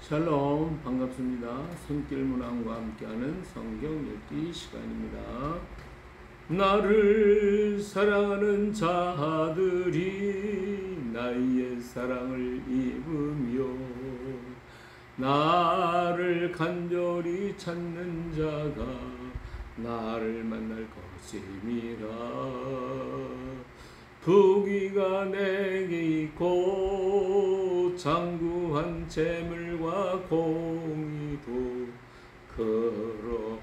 샬롬, 반갑습니다. 손길 문항과 함께하는 성경 읽기 시간입니다. 나를 사랑하는 자들이 나의 사랑을 입으며 나를 간절히 찾는 자가 나를 만날 것임이라. 부귀가 내게 있고 장구한 재물과 공의도 그러하니라.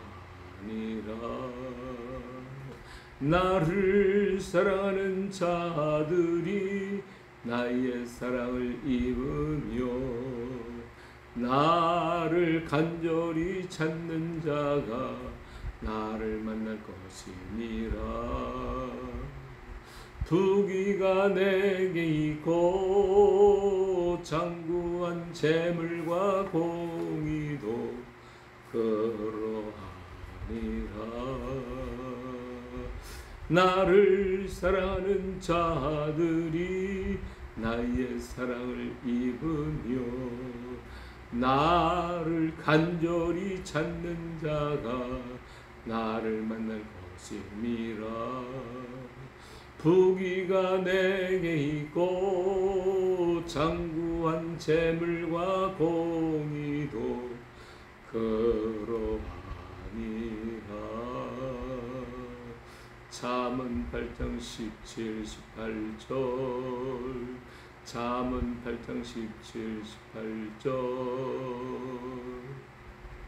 나를 사랑하는 자들이 나의 사랑을 입으며 나를 간절히 찾는 자가 나를 만날 것이니라. 부귀가 내게 있고 장구한 재물과 공의도 그러하니라. 나를 사랑하는 자들이 나의 사랑을 입으며 나를 간절히 찾는 자가 나를 만날 것임이라. 부귀가 내게 있고 장구한 재물과 공의도 그러하니라. 잠언 8장 17, 18절. 잠언 8장 17, 18절.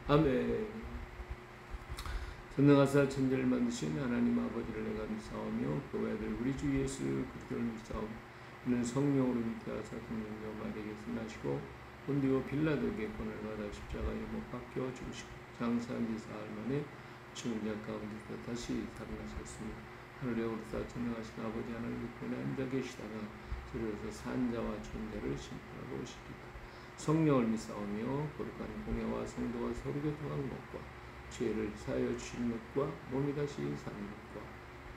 아멘. 전능하사 천지를 만드신 하나님 아버지를 내가 믿사오며 그 외아들 우리 주 예수 그리스도를 믿사오며 이는 성령으로 믿게 하사 성령과 되게 승하시고 본디오 빌라도에게 권을 받아 십자가에 못 박혀 죽으시고 장사한 지 사흘 만에 죽은 자 가운데서 다시 살아나셨으며 하늘에 오르사 전능하신 아버지 하나님 편에 앉아 계시다가 저리로서 산 자와 죽은 자를 심판하러 오시리라. 성령을 믿사오며 거룩한 공예와 성도가 서로 교통하는 것과 죄를 사하여 주신 것과 몸이 다시 사는 것과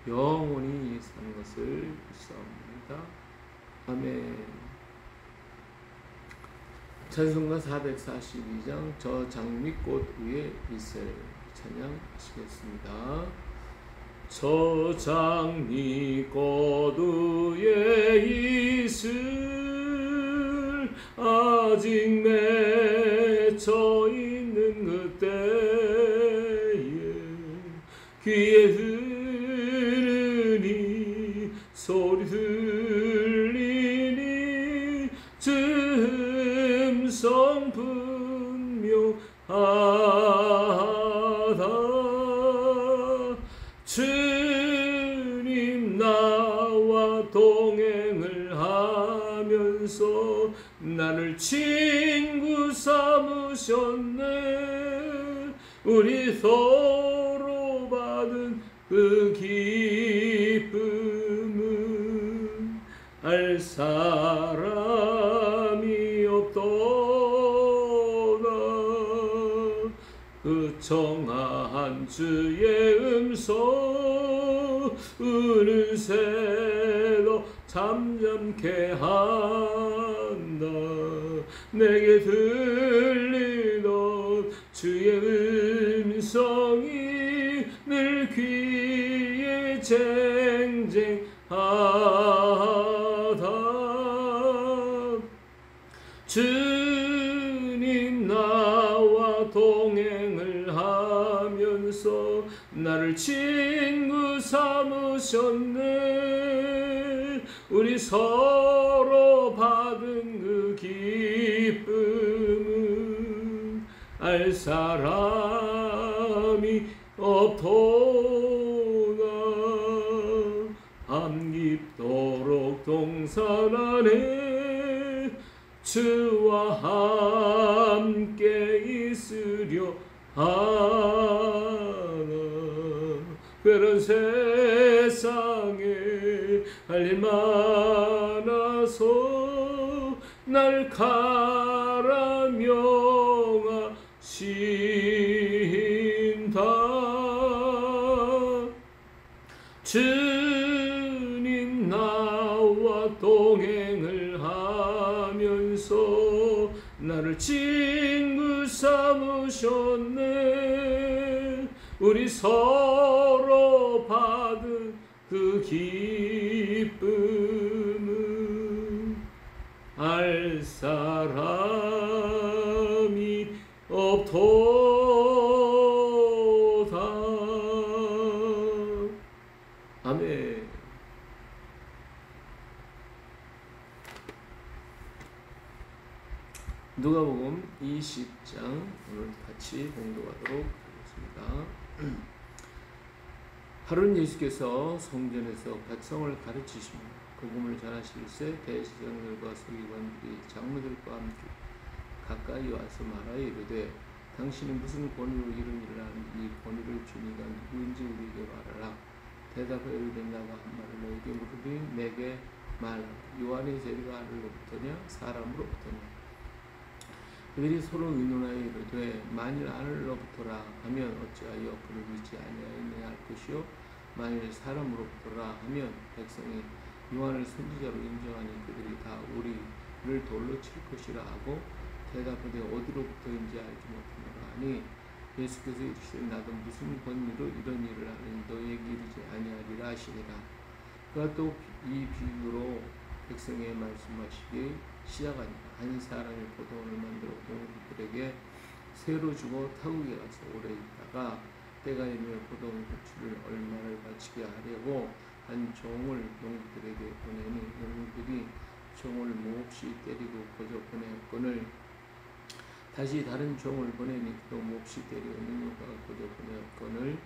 영원히 사는 것을 믿사옵니다. 아멘. 찬송가 442장 저 장미꽃 위에 있을 찬양하시겠습니다. 저 장미꽃 위에 있을 아직 맺혀 있는 그때 귀에 들으니 소리 들리니 음성 분명하다. 주님 나와 동행을 하면서 나를 친구 삼으셨네. 우리 서로 받은 그 기쁨은 알 사람이 없도다. 그 청아한 주의 음성 은은새도 잠잠케 한다. 내게 들리던 주의 음성이 늘 귀에 쟁쟁하다. 주님 나와 동행을 하면서 나를 친구 삼으셨네. 우리 서로 받은 그 기쁨은 알 사람이 없도다. 밤 깊도록 동산 안에 주와 함께 있으려 하나. 그런 세상에 할 일 많아서 날 가라 명하신다. 주님 나와 동행을 하면서 나를 친구 삼으셨네. 우리 서로 받은 그 기쁨은 알 사람이 없도다. 아멘. 누가복음 20장 오늘 같이 공독하도록 하겠습니다. 하루는 예수께서 성전에서 백성을 가르치시며 복음을 전하실새 대제사장들과 서기관들이 장로들과 함께 가까이 와서 말하여 이르되 당신은 무슨 권위로 이런 일을 하니 이 권위를 주니가 누구인지 우리에게 말하라. 대답하여 이르되 나가 한 말을 너에게 물으니 내게 말하라. 요한의 세례가 하늘로부터냐 사람으로부터냐. 그들이 서로 의논하여 이르되 만일 하늘로부터라 하면 어찌하여 그를 믿지 아니하였느냐 할 것이요 만일 사람으로부터라 하면 백성이 요한을 선지자로 인정하니 그들이 다 우리를 돌로 칠 것이라 하고 대답하되 어디로부터인지 알지 못하노라 하니 예수께서 이르시되 나도 무슨 권위로 이런 일을 하느니 너희에게 이르지 아니하리라 하시니라. 그가 또 이 비유로 백성에게 말씀하시기 시작하니라. 한 사람이 포도원을 만들어 농부들에게 새로 주고 타국에 가서 오래 있다가 때가 이르면 포도원 고추를 얼마를 바치게 하려고 한 종을 농부들에게 보내니 농부들이 종을 몹시 때리고 거저 보내었거늘 다시 다른 종을 보내니 또 몹시 때리고 능욕하고 거저 보내었거늘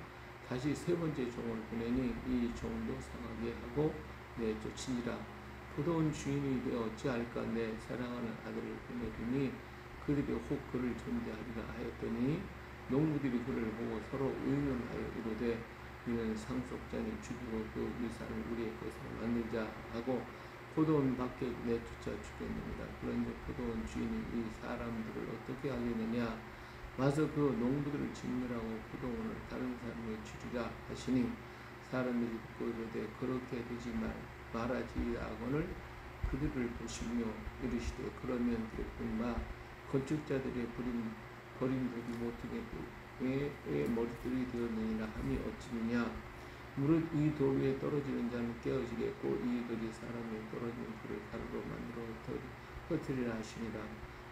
다시 세 번째 종을 보내니 이 종도 상하게 하고 내쫓으니라. 포도원 주인이 이르되 어찌할까 내 사랑하는 아들을 보내리니 그들이 혹 그를 존대하리라 하였더니 농부들이 그를 보고 서로 의논하여 이르되 이는 상속자니 죽이고 그 유산을 우리의 것으로 만들자 하고 포도원 밖에 내쫓아 죽였느니라. 그런즉 포도원 주인이 이 사람들을 어떻게 하겠느냐 와서 그 농부들을 진멸하고 포도원을 다른 사람에게 주리라 하시니 사람들이 듣고 이르되 그렇게 되지 말하지 하거늘 그들을 보시며 이르시되 그러면 되겠구나. 건축자들의 버림돌이 못하게 왜 머리들이 되었느니라 함이 어찌느냐. 무릇 이 돌 위에 떨어지는 자는 깨어지겠고 이 돌이 사람이 떨어지는 돌을 가루로 만들어 흩으리라 하시니라.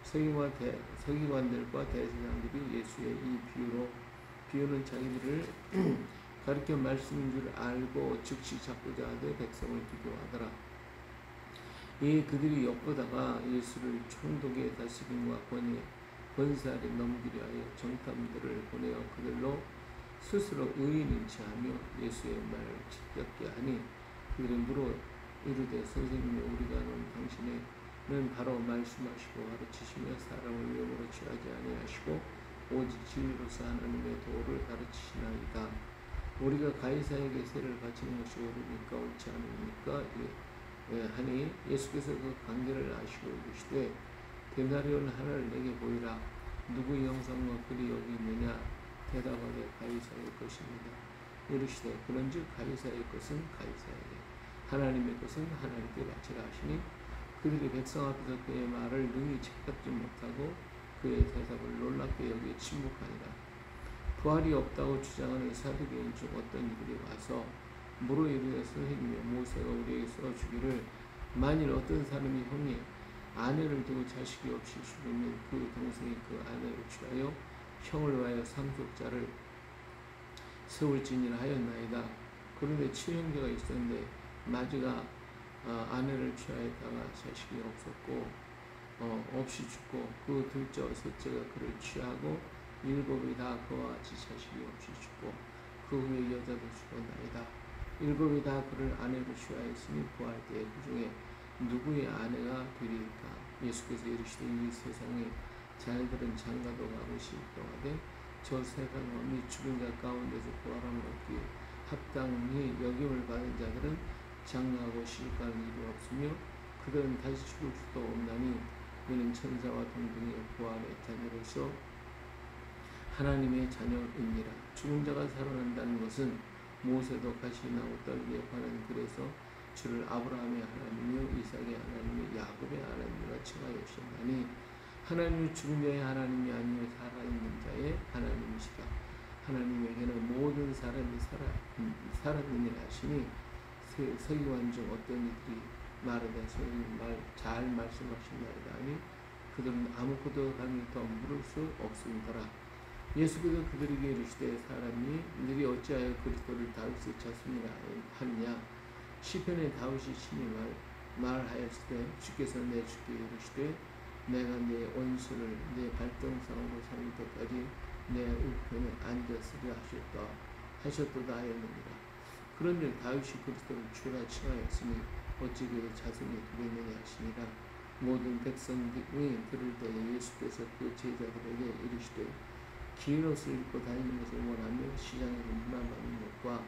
서기관들과 대제사장들이 예수의 이 비유는 자기들을 가르쳐 말씀인 줄 알고 즉시 잡고자 하되 백성을 비교하더라. 이 그들이 엿보다가 예수를 총독의 다스림과 권세 아래 넘기려 하여 정탐들을 보내어 그들로 스스로 의인인 체하며 예수의 말을 짓밟게 하니 그들이 물어 이르되 선생님이 우리가 넌 당신은 바로 말씀하시고 가르치시며 사람을 위험으로 취하지 아니하시고 오직 진리로서 하나님의 도를 가르치시나이다. 우리가 가이사에게 세를 바치는 것이 옳으니까 옳지 않으니까 하니 예수께서 그 관계를 아시고 이르시되 데나리온 하나를 내게 보이라. 누구 영상과 글이 여기 있느냐. 대답하되 가이사의 것입니다. 이르시되 그런즉 가이사의 것은 가이사에게 하나님의 것은 하나님께 바치라 하시니 그들이 백성 앞에서 그의 말을 능히 책잡지 못하고 그의 대답을 놀랍게 여기에 침묵하니라. 부활이 없다고 주장하는 사두개인 중 어떤 이들이 와서 물어 이르되 선생님이여 모세가 우리에게 써주기를 만일 어떤 사람이 형이 아내를 두고 자식이 없이 죽으면 그 동생이 그 아내를 취하여 형을 위하여 상속자를 세울지니라 하였나이다. 그런데 친형제가 있었는데 마지가 아내를 취하였다가 자식이 없었고 없이 죽고 그 둘째 셋째가 그를 취하고 일곱이 다 그와 같이 자식이 없이 죽고 그 후에 여자도 죽었나이다. 일곱이 다 그를 아내로 취하였으니 구할 때에 그 중에 누구의 아내가 되리까. 예수께서 이르시되 이 세상에 자녀들은 장가도 가듯이 또하되 저 세상과 및 죽은 자 가운데서 부활함을 얻기에 합당히 여김을 받은 자들은 장가하고 시집가는 일이 없으며 그들은 다시 죽을 수도 없나니 이는 천사와 동등의 부활의 자녀로서 하나님의 자녀입니다. 죽은 자가 살아난다는 것은 모세도 가시나무 떨기에 관한 글에서 주를 아브라함의 하나님이요 이삭의 하나님이요 야곱의 하나님이라 칭하여 오셨나니 하나님은 죽은 자의 하나님이 아니요 살아있는 자의 하나님이시다. 하나님에게는 모든 사람이 살았느니라 하시니 서기관 중 어떤 이들이 말하되 잘 말씀하신다이다 하니 그들은 아무것도 다르게 더 물을 수 없음이더라. 예수께서 그들에게 이르시되 사람이 너희 어찌하여 그리스도를 다윗의 자손이라 하느냐. 시편에 다윗이 친히 말하였을 때 주께서 내 주께 이르시되 내가 내 원수를 내 발등상으로 삼을 때까지 내 우편에 앉았으리라 하셨도다 하였느니라. 그런데 다윗이 그리스도를 주라 칭하였으니 어찌 그의 자손이 되겠느냐 하시니라. 모든 백성이 들을 때에 예수께서 그 제자들에게 이르시되 긴 옷을 입고 다니는 것을 원하며 시장에서 문화받는 것과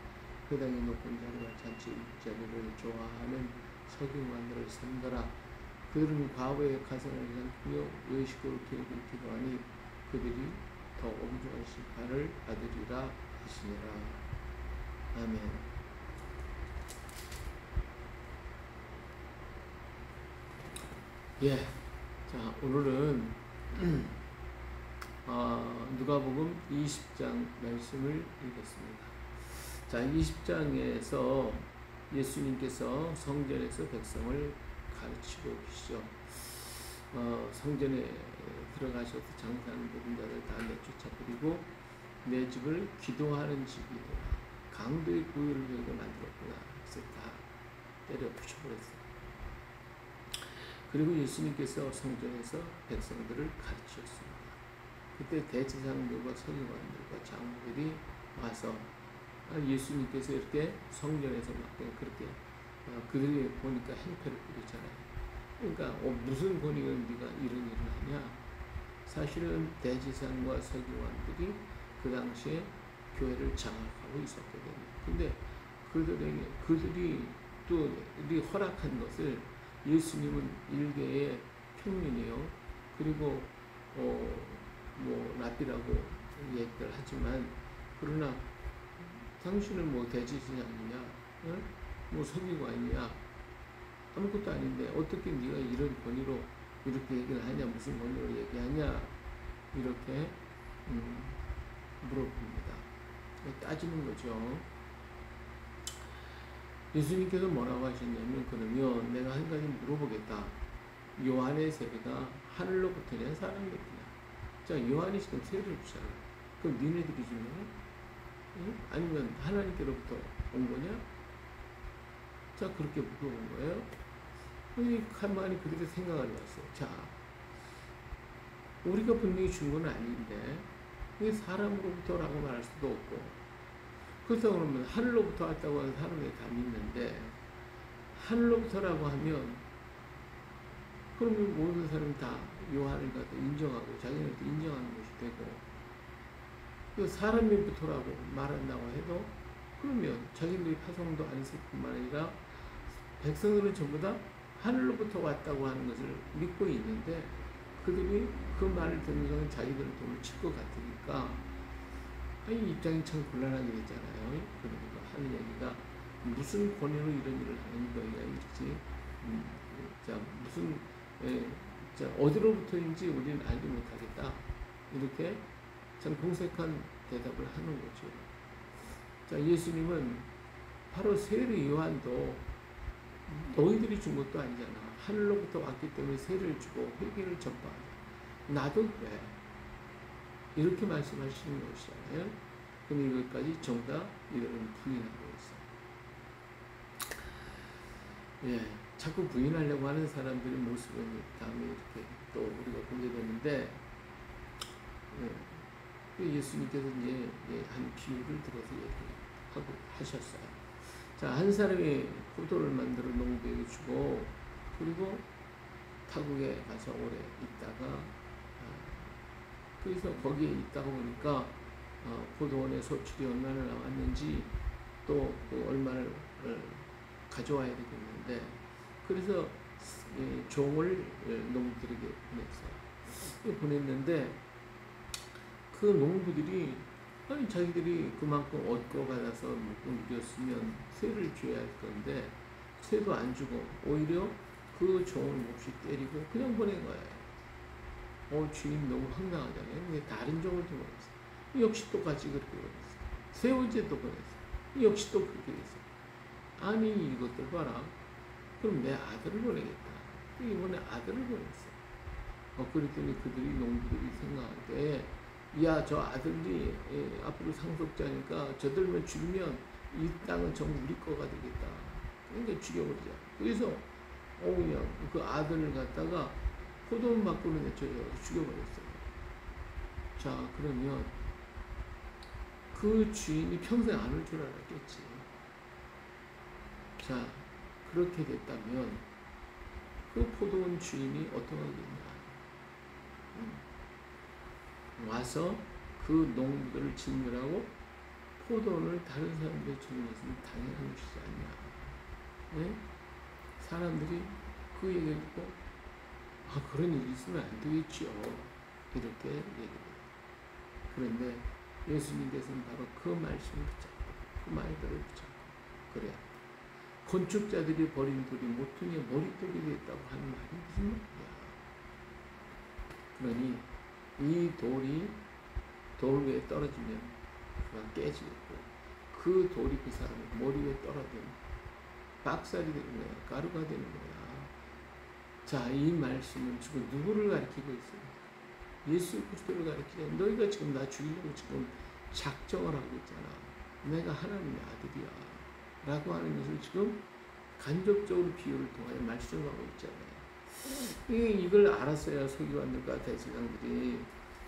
회당의 높은 자리와 잔치 자리를 좋아하는 서기관들을 삼더라. 그들은 과거의 가상을 삼키며 의식으로 기도하니 그들이 더 엄중한 심판을 받으리라 하시니라. 아멘. 예, 자 오늘은 누가복음 20장 말씀을 읽겠습니다. 자, 20장에서 예수님께서 성전에서 백성을 가르치고 계시죠. 성전에 들어가셔서 장사하는 노동자들 다 내쫓아버리고 내 집을 기도하는 집이더라. 강도의 구유를 저희가 만들었구나. 그래서 다 때려 부셔버렸어요. 그리고 예수님께서 성전에서 백성들을 가르치셨습니다. 그때 대제사장들과 서기관들과 장로들이 와서 예수님께서 이렇게 성전에서 막 그렇게 그들이 보니까 행패를 부리잖아요. 그러니까 무슨 권위가 네가 이런 일을 하냐. 사실은 대제사장과 서기관들이 그 당시에 교회를 장악하고 있었거든요. 근데 그들이 또 허락한 것을 예수님은 일개의 평민이요. 그리고 뭐 랍비라고 얘기를 하지만 그러나 당신은 뭐 대제사장이냐, 뭐 서기관이냐, 아무것도 아닌데 어떻게 네가 이런 권위로 이렇게 얘기를 하냐, 무슨 권위로 얘기하냐, 이렇게 물어봅니다. 따지는 거죠. 예수님께서 뭐라고 하셨냐면, 그러면 내가 한 가지 물어보겠다. 요한의 세례가 하늘로부터냐 사람로부터냐? 자, 요한이 지금 세례를 주잖아. 그럼 니네들이 주냐? 아니면 하나님께로부터 온 거냐? 자, 그렇게 물어본 거예요. 가만히 그들의 생각을 해봤어요. 자, 우리가 분명히 준 건 아닌데 이게 사람으로부터라고 말할 수도 없고, 그렇다고 그러면 하늘로부터 왔다고 하는 사람들이 다 믿는데, 하늘로부터라고 하면 그러면 모든 사람이 다 요한을 갖다 인정하고 자기네들도 인정하는 것이 되고, 사람으로부터라고 말한다고 해도 그러면 자기들의 파송도 안 있을 뿐만 아니라 백성들은 전부 다 하늘로부터 왔다고 하는 것을 믿고 있는데, 그들이 그 말을 듣는 순간 자기들은 돈을 칠 것 같으니까 이 입장이 참 곤란하게 됐잖아요. 그러니까 하는 얘기가 무슨 권위로 이런 일을 하는 거야 이렇지. 자, 무슨 자, 어디로부터인지 우리는 알지 못하겠다. 이렇게 참 공색한 대답을 하는 거죠. 자, 예수님은 바로 세례 요한도 너희들이 준 것도 아니잖아. 하늘로부터 왔기 때문에 세례를 주고 회개를 전파하자. 나도 그래. 이렇게 말씀하시는 것이잖아요. 그럼 이것까지 정답 이들은 부인하고 있어요. 예, 자꾸 부인하려고 하는 사람들의 모습은 다음에 이렇게 또 우리가 보게 되는데, 예수님께서 이제 한 비유를 들어서 얘기하고 하셨어요. 자, 한 사람이 포도를 만들어 농부에게 주고, 그리고 타국에 가서 오래 있다가, 그래서 거기에 있다가 보니까 포도원의 소출이 얼마나 나왔는지 또 그 얼마를 가져와야 되겠는데, 그래서 종을 농부들에게 보냈는데, 그 농부들이 아니 자기들이 그만큼 얻고 받아서 먹고 누렸으면 세를 줘야 할 건데 세도 안 주고 오히려 그 종을 몹시 때리고 그냥 보낸 거예요. 주인 너무 황당하잖아요. 근데 다른 종을 좀 보냈어요. 역시 똑같이 그렇게 보냈어요. 세 번째도 보냈어요. 역시 또 그렇게 됐어요. 아니 이것들 봐라. 그럼 내 아들을 보내겠다. 이번에 아들을 보냈어요. 그랬더니 그들이 농부들이 생각하되 야 저 아들이 앞으로 상속자니까 저들만 죽이면 이 땅은 전부 우리 거가 되겠다. 그러니까 죽여버리자. 그래서 그냥 그 아들을 갖다가 포도원 밖으로 내쳐서 죽여버렸어요. 자 그러면 그 주인이 평생 안 올 줄 알았겠지. 자 그렇게 됐다면 그 포도원 주인이 어떻게 하겠냐. 와서 그 농부들을 진멸하고 포도원을 다른 사람들이 주는 것은 당연한 것이지 않냐. 네? 사람들이 그 얘기를 듣고 그런 일이 있으면 안 되겠지요. 이렇게 얘기해요. 그런데 예수님께서는 바로 그 말씀을 붙잡고 그 말들을 붙잡고 그래야 건축자들이 버린 돌이 모퉁이의 머릿돌이 됐다고 하는 말이 무슨 말이야. 그러니 이 돌이 돌 위에 떨어지면 그가 깨지고 그 돌이 그 사람의 머리 위에 떨어지면 박살이 되는 거야. 가루가 되는 거야. 자, 이 말씀은 지금 누구를 가리키고 있습니까? 예수 그리스도를 가리키잖아. 너희가 지금 나 죽이려고 지금 작정을 하고 있잖아. 내가 하나님의 아들이야. 라고 하는 것을 지금 간접적으로 비유를 통하여 말씀하고 있잖아요. 이걸 알았어야 서기관들과 대제사장들이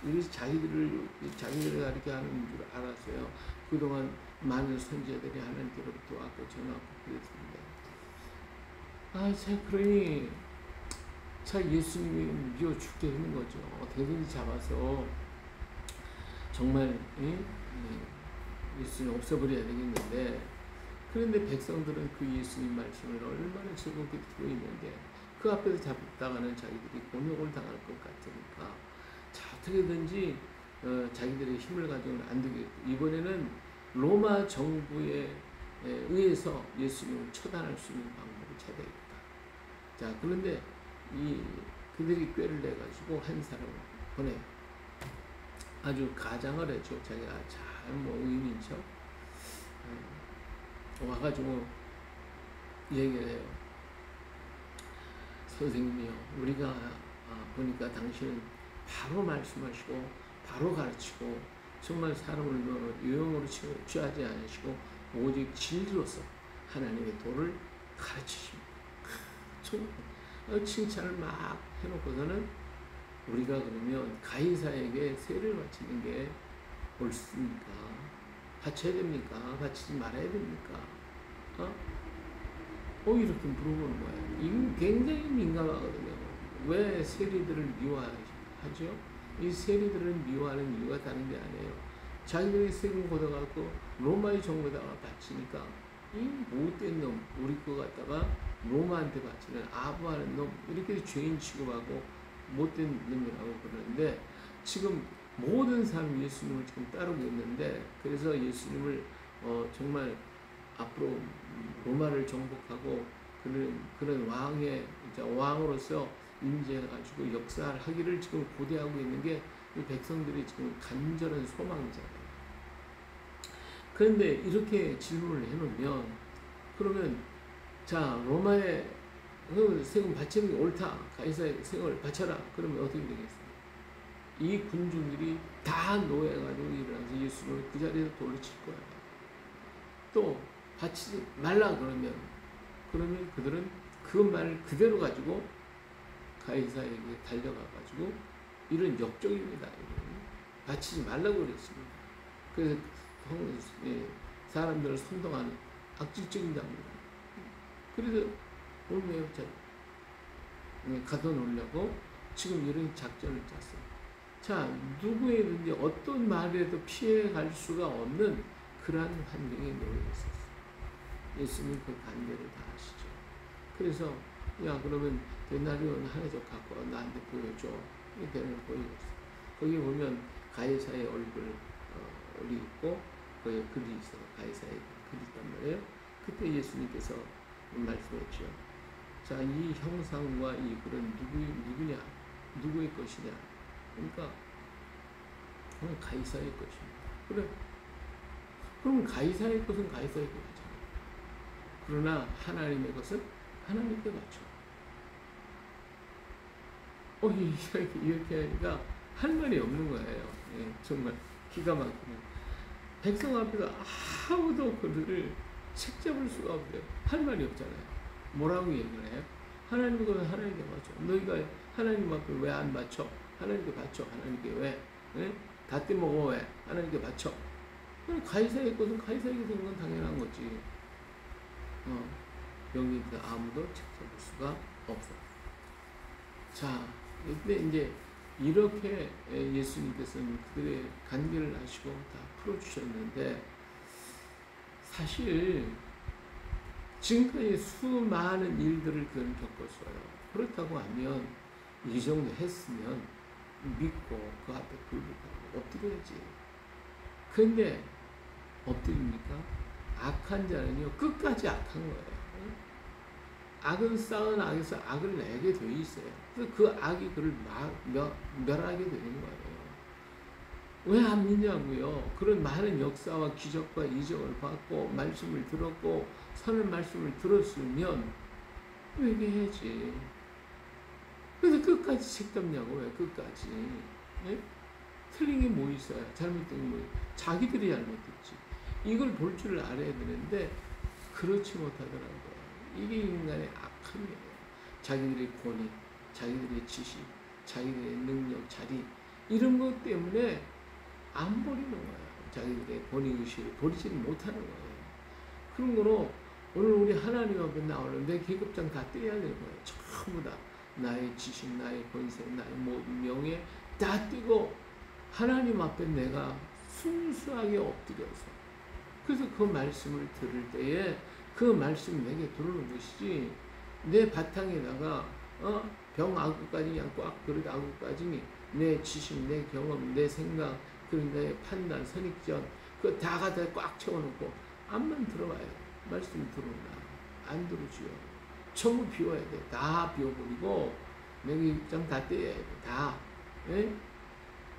이것이 자기들을 가리켜 하는 줄 알았어요. 그동안 많은 선지자들이 하나님께로부터 왔고 전하고 그랬습니다. 그러니 예수님이 미워 죽게 하는 거죠. 어떻게든지 잡아서 정말 예수님 없애버려야 되겠는데, 그런데 백성들은 그 예수님 말씀을 얼마나 즐겁게 듣고 있는데 그 앞에서 잡다가는 자기들이 곤욕을 당할 것 같으니까 어떻게든지 자기들의 힘을 가지고는 안 되겠고, 이번에는 로마 정부에 의해서 예수님을 처단할 수 있는 방법을 찾아야겠다. 자, 그런데 그들이 꾀를 내가지고 한 사람을 보내요. 아주 가장을 했죠. 자기가 잘 의인인 척 와가지고 얘기를 해요. 선생님이요, 우리가 보니까 당신은 바로 말씀하시고 바로 가르치고 정말 사람을 유형으로 취하지 않으시고 오직 진리로서 하나님의 도를 가르치십니다. 정말 칭찬을 막 해놓고서는 우리가 그러면 가이사에게 세를 바치는 게 옳습니까? 바쳐야 됩니까? 바치지 말아야 됩니까? 이렇게 물어보는 거예요. 이건 굉장히 민감하거든요. 왜 세리들을 미워하죠? 이 세리들을 미워하는 이유가 다른 게 아니에요. 자기들이 세금 걷어갖고 로마의 정부에다가 바치니까 이 못된 놈, 우리 거 갖다가 로마한테 바치는 아부하는 놈, 이렇게 죄인 취급하고 못된 놈이라고 그러는데, 지금 모든 사람이 예수님을 지금 따르고 있는데, 그래서 예수님을 정말 앞으로 로마를 정복하고 그런 왕으로서 임재해가지고 역사를 하기를 지금 고대하고 있는 게 이 백성들이 지금 간절한 소망이잖아요. 그런데 이렇게 질문을 해놓으면, 그러면 자, 로마에 세금 바치는 게 옳다, 가이사의 세금을 바쳐라, 그러면 어떻게 되겠어요? 이 군중들이 다 노예가지고 일어나서 예수를 그 자리에서 돌로 칠 거야. 또 바치지 말라 그러면 그들은 그 말 그대로 가지고 가이사에게 달려가가지고 이런 역적입니다. 바치지 말라고 그랬습니다. 그래서 사람들을 선동하는 악질적인 자입니다. 그래서 오늘 가둬놓으려고 지금 이런 작전을 짰어요. 자, 누구에든지 어떤 말에도 피해갈 수가 없는 그러한 환경에 놓여 있었어요. 예수님 그 관계를 다 아시죠. 그래서 그러면 데나리온 하나 좀 갖고 나한테 보여줘. 이 대를 보여줬어요. 거기 보면 가이사의 얼굴이 있고 거기에 글이 있어요. 가이사의 글이 있단 말이에요. 그때 예수님께서 말씀했죠. 자, 이 형상과 이 글은 누구냐? 누구의 것이냐? 그러니까 그건 가이사의 것입니다. 그래. 그럼 가이사의 것은 가이사에게 바쳐라. 그러나 하나님의 것은 하나님께 바쳐. 이렇게 하니까 할 말이 없는 거예요. 예, 정말 기가 막히네. 백성 앞에서 아무도 그들을 책잡을 수가 없어요. 할 말이 없잖아요. 뭐라고 얘기를 해요? 하나님의 것은 하나님께 바쳐. 너희가 하나님 앞에 왜 안 바쳐? 하나님께 바쳐. 하나님께 왜? 예? 다 떼먹어 왜? 하나님께 바쳐. 가이사의 것은 가이사에게 되는 건 당연한 거지. 여기서 아무도 책잡을 수가 없어. 자, 근데 이제 이렇게 예수님께서는 그들의 관계를 하시고 다 풀어주셨는데, 사실 지금까지 수많은 일들을 그는 겪었어요. 그렇다고 하면 이 정도 했으면 믿고 그 앞에 굴복하고 엎드려야지. 그런데 엎드립니까? 악한 자는요 끝까지 악한 거예요. 악은 쌓은 악에서 악을 내게 돼 있어요. 그래서 그 악이 그를 멸하게 되는 거예요. 왜 안 믿냐고요? 그런 많은 역사와 기적과 이적을 받고 말씀을 들었고 선한 말씀을 들었으면 회개해야지. 그래서 끝까지 책잡냐고. 왜 끝까지? 네? 틀린 게 뭐 있어요? 잘못된 게 뭐 있어요? 자기들이 잘못했지. 이걸 볼 줄 알아야 되는데 그렇지 못하더라고요. 이게 인간의 악함이에요. 자기들의 권위, 자기들의 지식, 자기들의 능력, 자리, 이런 것 때문에 안 버리는 거예요. 자기들의 권위의식을 버리지 못하는 거예요. 그런 거로 오늘 우리 하나님 앞에 나오는데 계급장 다 떼야 되는 거예요. 전부 다 나의 지식, 나의 권세, 나의 모든 명예 다 떼고 하나님 앞에 내가 순수하게 엎드려서, 그래서 그 말씀을 들을 때에 그 말씀이 내게 들어오는 것이지, 내 바탕에다가 병 아구까지 그냥 꽉 그릇 아구까지 내 지식, 내 경험, 내 생각, 그리고 내 판단, 선입견 그거 다 갖다 꽉 채워놓고 앞만 들어와요. 말씀이 들어오나 안 들어오지요. 전부 비워야 돼. 다 비워버리고 내가 입장 다 떼야 돼. 다. 예?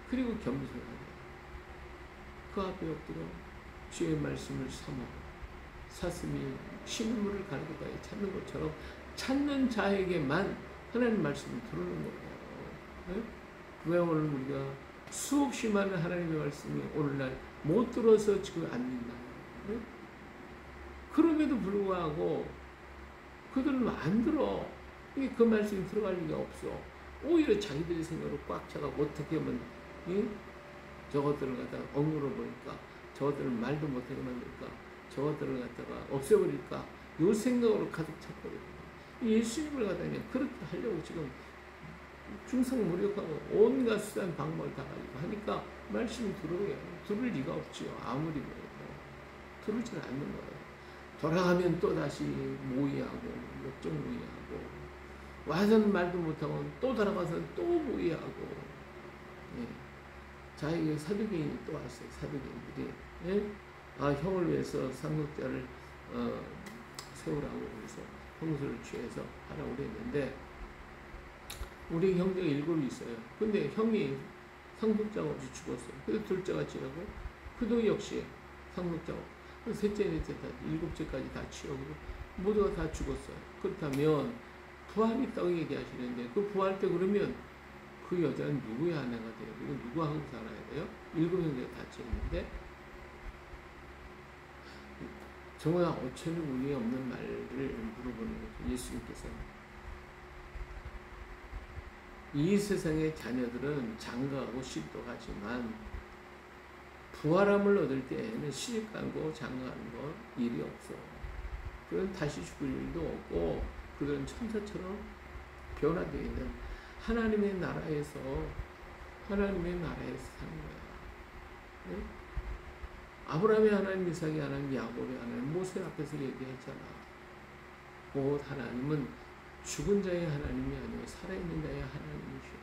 그리고 겸손하게 그 앞에 엎드려 주의 말씀을 삼아 사슴이 신물을 가리고 바에 찾는 것처럼 찾는 자에게만 하나님 말씀이 들어오는 거예요. 네? 왜 오늘 우리가 수없이 많은 하나님의 말씀이 오늘날 못 들어서 지금 안 믿나요? 네? 그럼에도 불구하고 그들은 안 들어. 그 말씀이 들어갈 리가 없어. 오히려 자기들의 생각으로 꽉 차가고 어떻게 하면 저것들을 갖다가 억눌러 버릴까, 저것들을 말도 못하게 만들까, 저것들을 갖다가 없애버릴까, 요 생각으로 가득 찼거든요. 예수님을 갖다가 그렇게 하려고 지금 중상모략하고 온갖 수단 방법을 다 가지고 하니까 말씀이 들을 리가 없지요. 아무리 그래도 들을지는 않는 거예요. 돌아가면 또 다시 모의하고 역정모의하고, 와서는 말도 못하고 또 돌아가서는 또 모의하고. 예. 자에게 사두개인이 또 왔어요. 사두개인들이. 예? 형을 위해서 상속자를 세우라고 해서 형수를 취해서 하라고 그랬는데, 우리 형제가 7이 있어요. 근데 형이 상속자가 없이 죽었어요. 그래서 둘째가 지나고 그도 역시 상속자가 없고, 셋째, 넷째, 다 7째까지 다 치우고 모두가 다 죽었어요. 그렇다면 부활이 있다고 얘기하시는데, 그 부활 때 그러면 그 여자는 누구의 아내가 돼요? 그리고 누구하고 살아야 돼요? 7형제가 다 치웠는데, 정말 어처리 우리 없는 말을 물어보는 거죠. 예수님께서. 이 세상의 자녀들은 장가가고 시집가지만 부활함을 얻을 때에는 시집가고 장가가는 거 일이 없어. 그건 다시 죽을 일도 없고, 그들은 천사처럼 변화되어 있는 하나님의 나라에서 사는 거야. 네? 아브라함의 하나님, 이삭의 하나님, 야곱의 하나님, 모세 앞에서 얘기했잖아. 곧 하나님은 죽은 자의 하나님이 아니고 살아있는 자의 하나님이시오.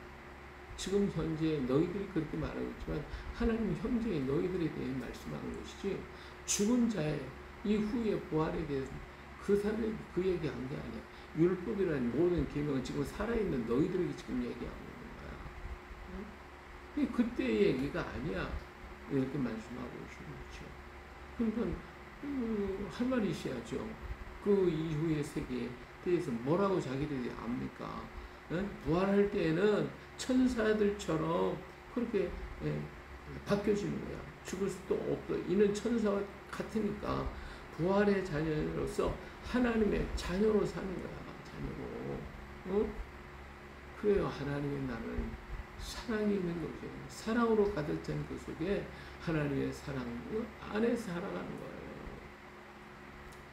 지금 현재 너희들이 그렇게 말하고 있지만 하나님은 현재 너희들에 대해 말씀하는 것이지, 죽은 자의 이후의 부활에 대해서 그 사람이 그 얘기한 게 아니야. 율법이라는 모든 계명은 지금 살아있는 너희들에게 지금 얘기하고 있는 거야. 그때 얘기가 아니야. 이렇게 말씀하고 계시는 거죠. 그러니까 할 말이 있어야죠. 그 이후의 세계에 대해서 뭐라고 자기들이 압니까? 부활할 때에는 천사들처럼 그렇게 바뀌어지는 거야. 죽을 수도 없어. 이는 천사와 같으니까 부활의 자녀로서 하나님의 자녀로 사는 거야. 자녀로. 그래요. 하나님의 나라는 사랑이 있는 거죠. 사랑으로 가득 찬 그 속에 하나님의 사랑 안에 살아가는 거예요.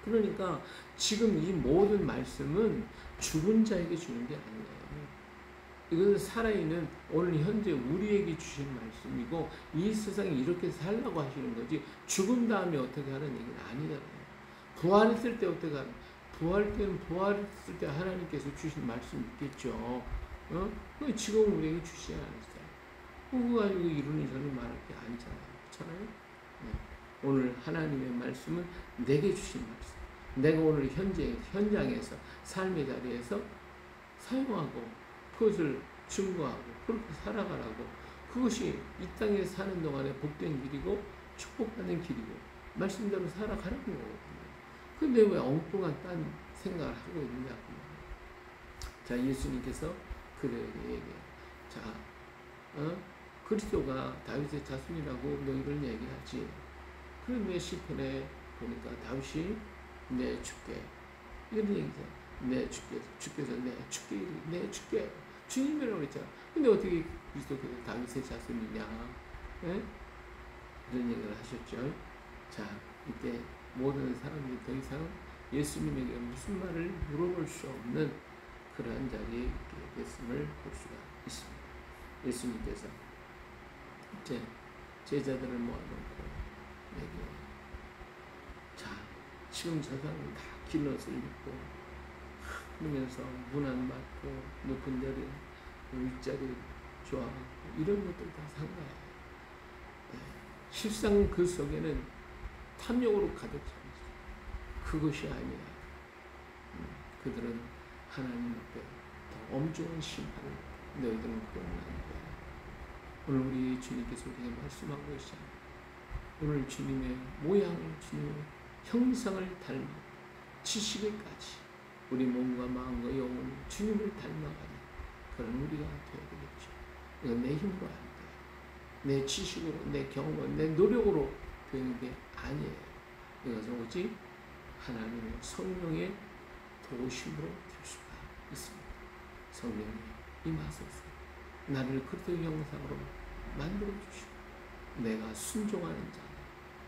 그러니까 지금 이 모든 말씀은 죽은 자에게 주는 게 아니에요. 이것은 살아있는 오늘 현재 우리에게 주신 말씀이고 이 세상에 이렇게 살라고 하시는 거지 죽은 다음에 어떻게 하는 얘기는 아니잖아요. 부활했을 때 어떻게 하는 부활 때는 부활했을 때 하나님께서 주신 말씀이 있겠죠. 지금 우리에게 주시지 않았어요. 그거 가지고 이루니 저니 말할 게 아니잖아요. 그렇잖아요? 네. 오늘 하나님의 말씀은 내게 주신 말씀. 내가 오늘 현장에서 삶의 자리에서 사용하고 그것을 증거하고 그렇게 살아가라고 그것이 이 땅에 사는 동안에 복된 길이고 축복받는 길이고 말씀대로 살아가는 거거든요. 근데 왜 엉뚱한 딴 생각을 하고 있느냐고. 자, 예수님께서 그들에게 얘기해요. 자, 그리스도가 다윗의 자손이라고 너희를 얘기하지. 그런데 시편에 보니까 다윗이 내 주께 이런 얘기죠. 내 주께서 내 주께 주님이라고 그랬잖아. 근데 어떻게 그리스도께서 다윗의 자손이냐? 이런 얘기를 하셨죠. 자, 이때 모든 사람들이 더 이상 예수님에게 무슨 말을 물어볼 수 없는 그러한 자리에 있게 됐음을 볼 수가 있습니다. 예수님께서 이제 제자들을 모아놓고 얘기해요. 자, 지금 저 사람은 다 길옷을 입고 그러면서 문안 받고 높은 자리 윗자리 좋아하고 이런 것들 다 산 거예요. 실상 그 속에는 탐욕으로 가득 차 있어요. 그것이 아니라 그들은 하나님 앞에 더 엄중한 심판을 너희들은 구원하는 거야. 오늘 우리 주님께서 우리에게 말씀하고 계시잖아요. 오늘 주님의 모양을 주님의 형상을 닮아 지식에까지 우리 몸과 마음과 영혼을 주님을 닮아가는 그런 우리가 되어야 되겠죠. 이건 내 힘으로 안 돼. 내 지식으로, 내 경험으로, 내 노력으로 되는 게 아니에요. 이것은 오직 하나님의 성령의 도우심으로 될 수가 있습니다. 성령이 임하소서. 나를 그리스도의 형상으로 만들어 주시고 내가 순종하는 자,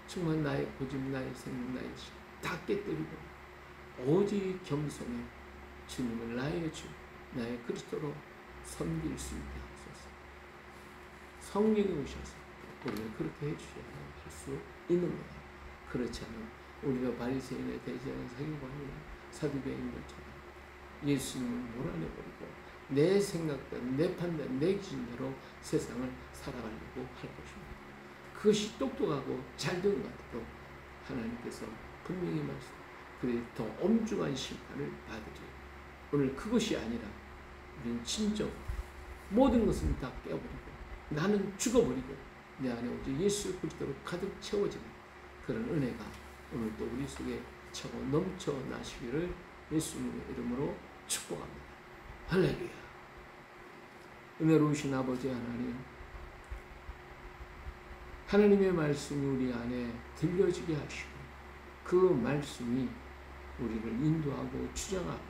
정말 나의 고집, 나의 생각, 나의 시 다 깨뜨리고 오직 겸손해 주님을 나의 주, 나의 그리스도로 섬길 수 있게 하소서. 성령이 오셔서 우리를 그렇게 해주셔야 할 수 있는 거예요. 그렇지 않으면 우리가 바리새인의 대제하는 사기관이나 사두개인들처럼 예수님을 몰아내버리고 내 생각대로, 내 판단, 내 기준대로 세상을 살아가려고 할 것입니다. 그것이 똑똑하고 잘 되는 것 같아도 하나님께서 분명히 말씀, 그래 더 엄중한 심판을 받으리. 오늘 그것이 아니라 우리는 진정 모든 것은 다 깨버리고 나는 죽어버리고 내 안에 오직 예수 그리스도로 가득 채워지는 그런 은혜가 오늘 또 우리 속에 차고 넘쳐 나시기를 예수님의 이름으로 축복합니다. 할렐루야. 은혜로우신 아버지 하나님, 하나님의 말씀이 우리 안에 들려지게 하시고 그 말씀이 우리를 인도하고 주장하게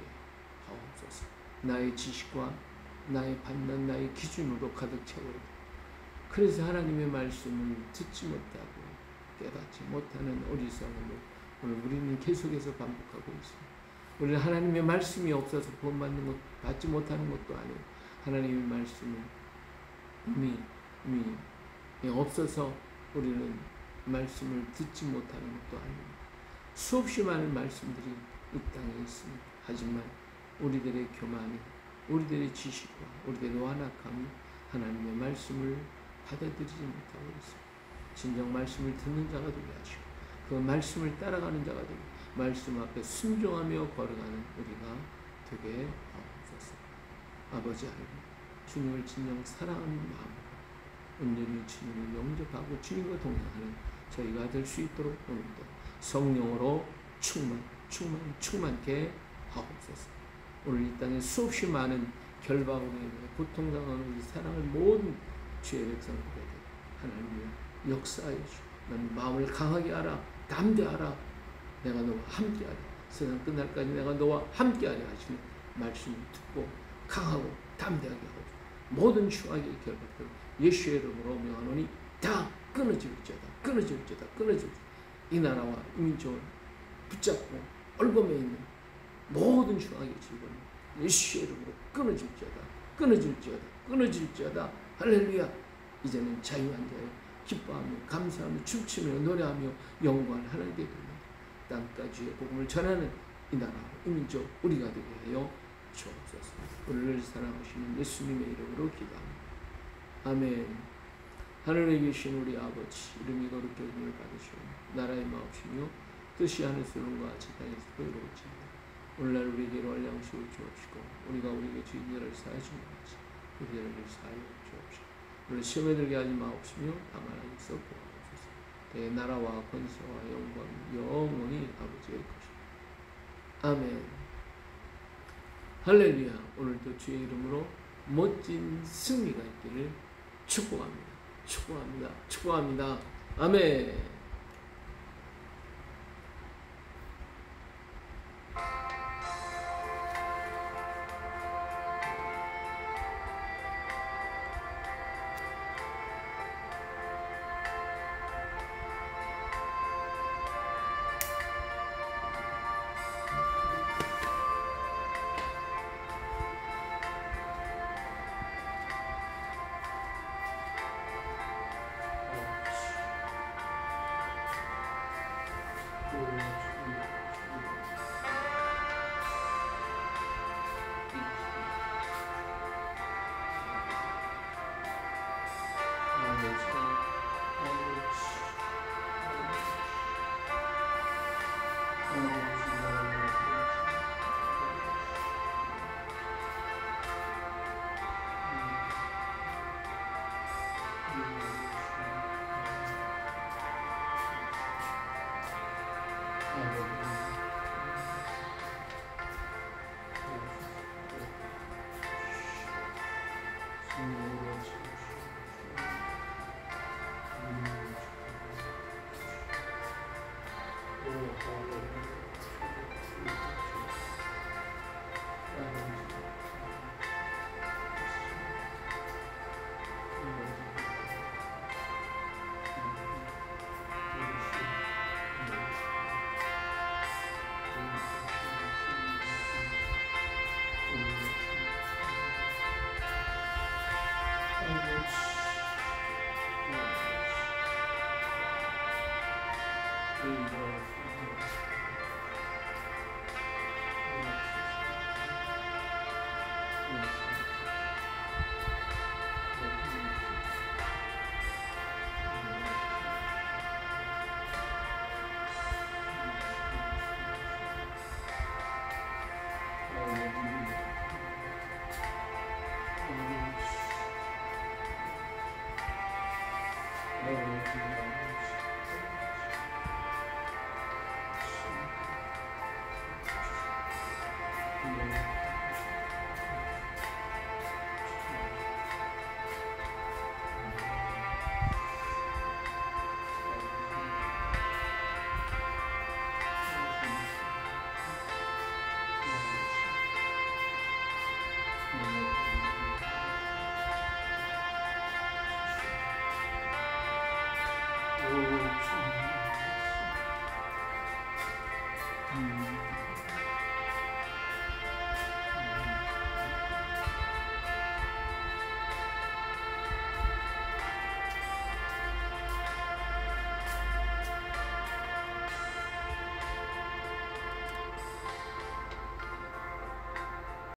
하옵소서. 나의 지식과 나의 판단, 나의 기준으로 가득 채워요. 그래서 하나님의 말씀을 듣지 못하고 깨닫지 못하는 어리석음을 오늘 우리는 계속해서 반복하고 있습니다. 우리는 하나님의 말씀이 없어서 구원받는 것, 받지 못하는 것도 아니고 하나님의 말씀은 이미 없어서 우리는 말씀을 듣지 못하는 것도 아닙니다. 수없이 많은 말씀들이 이 땅에 있습니다. 하지만 우리들의 교만이, 우리들의 지식과 우리들의 완악함이 하나님의 말씀을 받아들이지 못하고 있습니다. 진정 말씀을 듣는 자가 되게 하시고 그 말씀을 따라가는 자가 되게 말씀 앞에 순종하며 걸어가는 우리가 되게 하옵소서. 아버지 하나님, 주님을 진정 사랑하는 마음으로 온전히 주님을 영접하고 주님과 동행하는 저희가 될 수 있도록 오늘도 성령으로 충만케 하옵소서. 오늘 이 땅에 수없이 많은 결박으로 인해 고통당하는 이 사랑을 모든 주의 백성들에게 하나님이여 역사하여 주시고 너는 마음을 강하게 하라, 담대하라, 내가 너와 함께하리, 세상 끝날까지 내가 너와 함께하리 하시는 말씀을 듣고 강하고 담대하게 하고 모든 추악의 결박들 예수의 이름으로 명하노니 다 끊어질지어다. 이 나라와 이 민족을 붙잡고 얽어매 있는 모든 추악의 질병 예수의 이름으로 끊어질지어다. 할렐루야. 이제는 자유한 자여 기뻐하며 감사하며 춤추며 노래하며 영광을 하나님께 드립니다. 땅까지의 복음을 전하는 이 나라 이 민족 우리가 되게 하여 주옵소서. 우리를 사랑하시는 예수님의 이름으로 기도합니다. 아멘. 하늘에 계신 우리 아버지 이름이 거룩히 여김을 받으시오. 나라의 마옵시며 뜻이 하늘에서와 같이 땅에서도 이루어지이다. 오늘날 우리에게로 알량식을 주옵시고 우리가 우리에게 주인들을 사하여 준 것 같이 우리들을 사하여 주옵시고 우리를 시험에 들게 하지 마옵시며 다만 하여서 구하옵소서. 내 나라와 권세와 영광 영원히 아버지의 것이다. 아멘. 할렐루야. 오늘도 주의 이름으로 멋진 승리가 있기를 축복합니다. 아멘.